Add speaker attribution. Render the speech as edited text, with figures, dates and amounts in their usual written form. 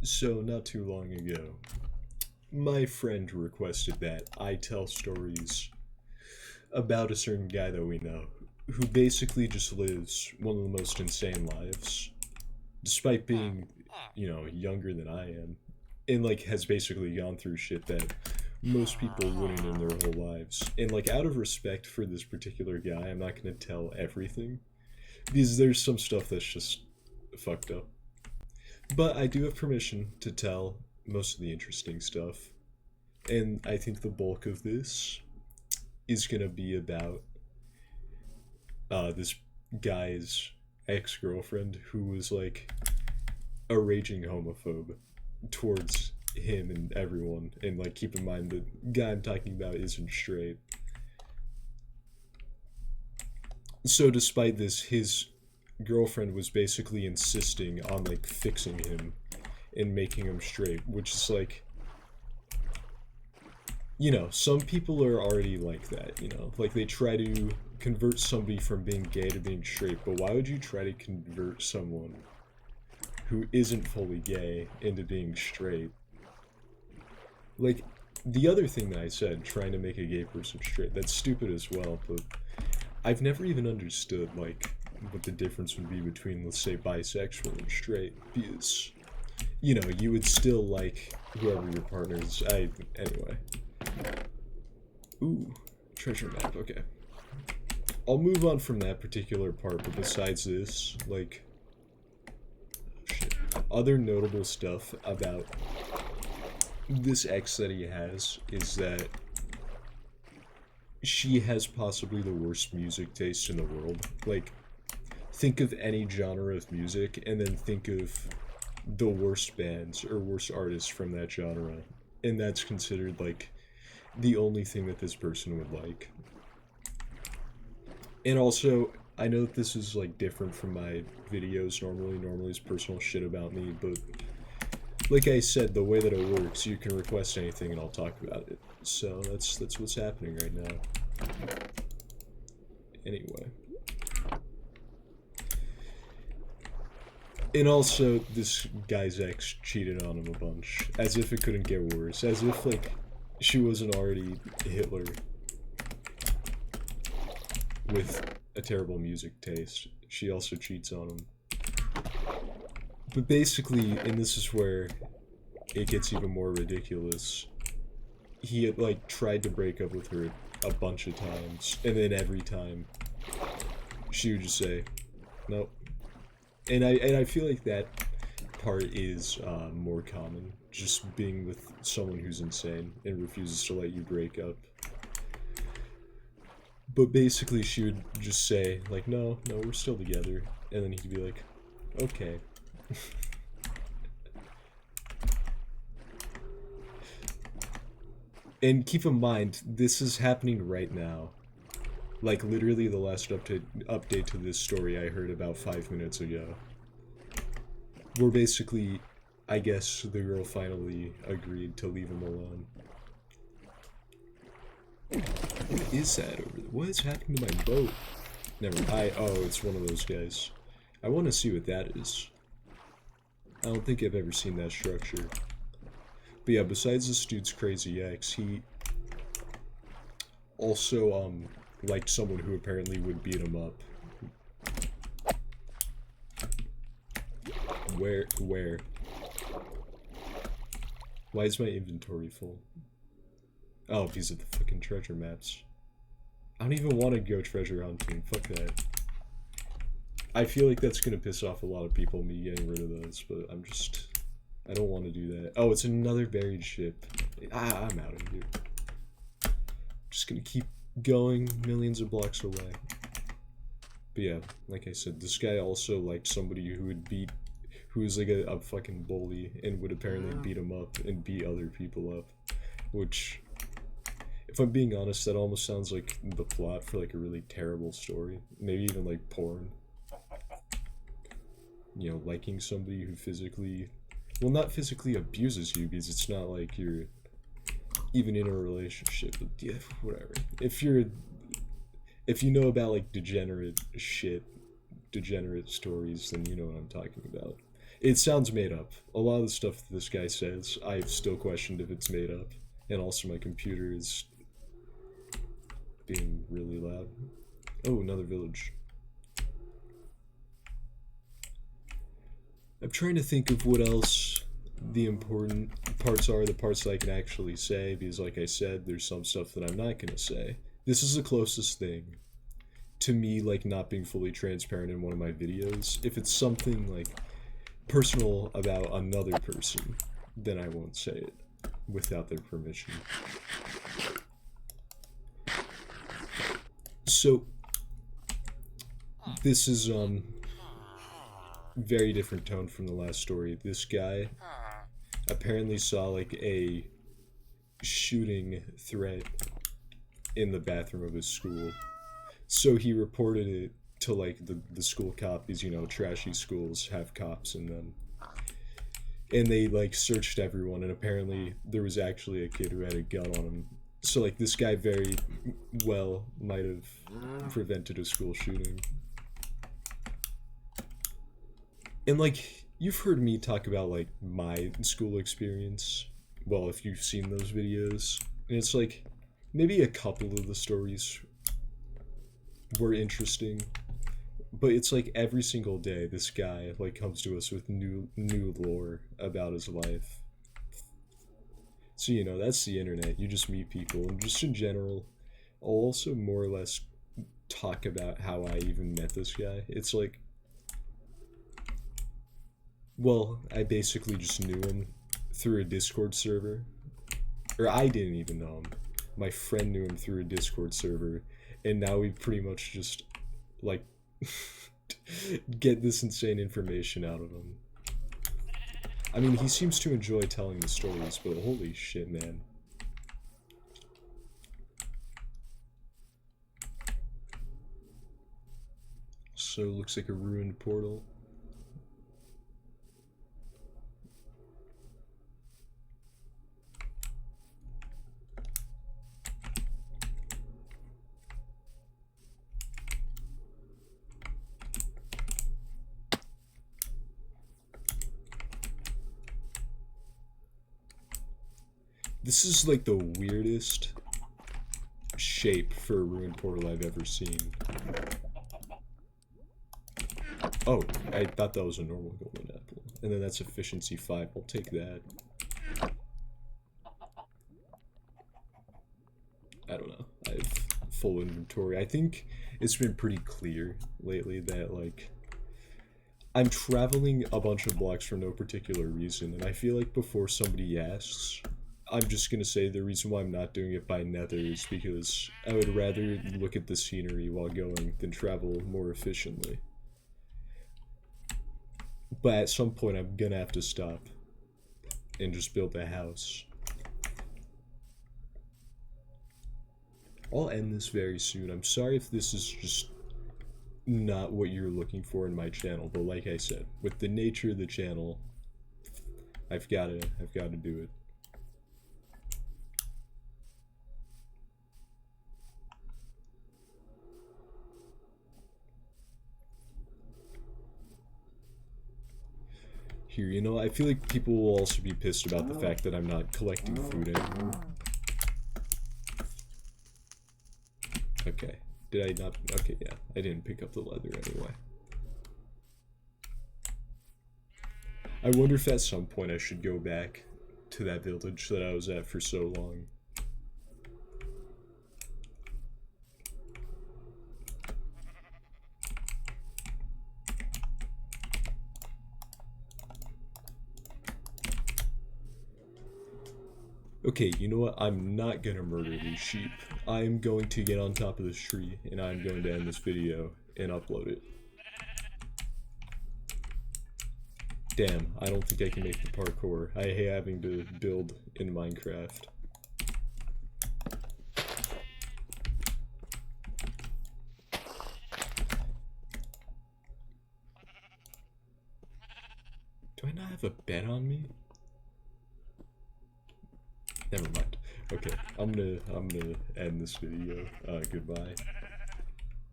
Speaker 1: So, not too long ago, my friend requested that I tell stories about a certain guy that we know who basically just lives one of the most insane lives, despite being, younger than I am, and like has basically gone through shit that most people wouldn't in their whole lives. And like, out of respect for this particular guy, I'm not gonna tell everything because there's some stuff that's just fucked up. But I do have permission to tell most of the interesting stuff. And I think the bulk of this is gonna be about this guy's ex girlfriend who was like a raging homophobe towards him and everyone. And like, keep in mind the guy I'm talking about isn't straight. So, despite this, his girlfriend was basically insisting on like fixing him and making him straight, which is like, some people are already like that, like they try to convert somebody from being gay to being straight, but why would you try to convert someone who isn't fully gay into being straight? Like, the other thing that I said, trying to make a gay person straight, that's stupid as well, but I've never even understood, like, what the difference would be between, let's say, bisexual and straight, because, you would still like whoever your partner is. Anyway. Ooh, treasure map, okay. I'll move on from that particular part, but besides this, like, shit. Other notable stuff about this ex that he has is that she has possibly the worst music taste in the world. Like, think of any genre of music and then think of the worst bands or worst artists from that genre. And that's considered like the only thing that this person would like. And also, I know that this is like different from my videos normally. Normally it's personal shit about me, but like I said, the way that it works, you can request anything and I'll talk about it. So that's what's happening right now. Anyway. And also, this guy's ex cheated on him a bunch. As if it couldn't get worse. As if, like, she wasn't already Hitler with a terrible music taste. She also cheats on him. But basically, and this is where it gets even more ridiculous, he had, like, tried to break up with her a bunch of times. And then every time, she would just say, nope. And I feel like that part is more common, just being with someone who's insane and refuses to let you break up. But basically, she would just say, like, no, we're still together. And then he'd be like, okay. And keep in mind, this is happening right now. Like, literally the last update to this story I heard about 5 minutes ago. Where basically, I guess the girl finally agreed to leave him alone. What is that over there? What is happening to my boat? Oh, it's one of those guys. I want to see what that is. I don't think I've ever seen that structure. But yeah, besides this dude's crazy ex, he also, liked someone who apparently would beat him up. Where? Why is my inventory full? Oh, these are the fucking treasure maps. I don't even want to go treasure hunting. Fuck that. I feel like that's gonna piss off a lot of people, me getting rid of those, but I don't want to do that. Oh, it's another buried ship. I'm out of here. Just gonna keep going millions of blocks away. But yeah, like I said, this guy also liked somebody who was like a fucking bully and would apparently beat him up and beat other people up. Which, if I'm being honest, that almost sounds like the plot for like a really terrible story. Maybe even like porn. Liking somebody who not physically abuses you, because it's not like you're even in a relationship, but yeah, whatever. If you know about like degenerate stories, then you know what I'm talking about. It sounds made up. A lot of the stuff that this guy says, I've still questioned if it's made up. And also my computer is being really loud. Oh, another village. I'm trying to think of what else the important parts are, the parts that I can actually say, because like I said, there's some stuff that I'm not gonna say. This is the closest thing to me, like, not being fully transparent in one of my videos. If it's something, like, personal about another person, then I won't say it without their permission. So, this is, very different tone from the last story. This guy apparently saw, like, a shooting threat in the bathroom of his school. So he reported it to, like, the school cop, because, you know, trashy schools have cops in them. And they, like, searched everyone, and apparently there was actually a kid who had a gun on him. So, like, this guy very well might have prevented a school shooting. And, like, you've heard me talk about, like, my school experience. Well, if you've seen those videos. And it's, like, maybe a couple of the stories were interesting. But it's, like, every single day, this guy, like, comes to us with new lore about his life. So, you know, that's the internet. You just meet people. And just in general, I'll also more or less talk about how I even met this guy. It's, like, well, I basically just knew him through a Discord server. Or I didn't even know him. My friend knew him through a Discord server. And now we pretty much just, like, get this insane information out of him. I mean, he seems to enjoy telling the stories, but holy shit, man. So, looks like a ruined portal. This is like the weirdest shape for a ruined portal I've ever seen. Oh, I thought that was a normal golden apple. And then that's efficiency 5. I'll take that. I don't know. I have full inventory. I think it's been pretty clear lately that, like, I'm traveling a bunch of blocks for no particular reason. And I feel like before somebody asks, I'm just gonna say the reason why I'm not doing it by Nether is because I would rather look at the scenery while going than travel more efficiently. But at some point I'm gonna have to stop and just build a house. I'll end this very soon. I'm sorry if this is just not what you're looking for in my channel, but like I said, with the nature of the channel, I've gotta do it. Here, you know, I feel like people will also be pissed about the fact that I'm not collecting food anymore. Okay. Did I not? Okay, yeah. I didn't pick up the leather anyway. I wonder if at some point I should go back to that village that I was at for so long. Okay, you know what? I'm not gonna murder these sheep. I'm going to get on top of this tree, and I'm going to end this video and upload it. Damn, I don't think I can make the parkour. I hate having to build in Minecraft. Do I not have a bed on me? Never mind. Okay, I'm gonna end this video. Goodbye.